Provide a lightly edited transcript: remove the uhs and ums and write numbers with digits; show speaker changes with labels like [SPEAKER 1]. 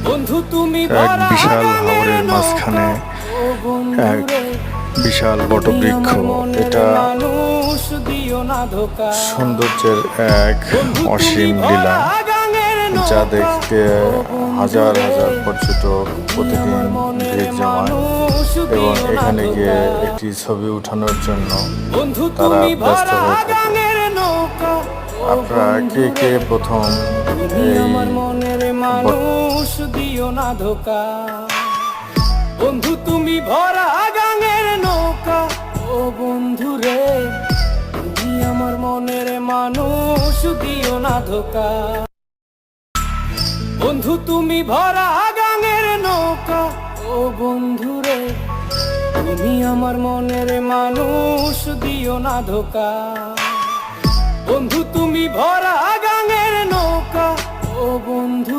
[SPEAKER 1] বন্ধু তুমি
[SPEAKER 2] এক বিশাল হাওরের মাঝখানে এক বিশাল বটবৃক্ষ। এটা সৌন্দর্যের এক অসীম লীলা, যা দেখতে হাজার হাজার পর্যটক প্রতিদিন ভিড় জমায় এবং এখানে গিয়ে একটি ছবি উঠানোর জন্য তারা ব্যস্ত হয়ে থাকে। আপনারা কে কে প্রথম
[SPEAKER 1] বন্ধু তুমি ভরা গাঙের নৌকা, ও বন্ধু রে তুমি আমার মনের মানুষ, দিও না ধোকা। বন্ধু তুমি ভরা গাঙের নৌকা, ও বন্ধু রে তুমি আমার মনের মানুষ, দিও না ধোকা। বন্ধু তুমি ভরা গাঙের নৌকা, ও বন্ধু।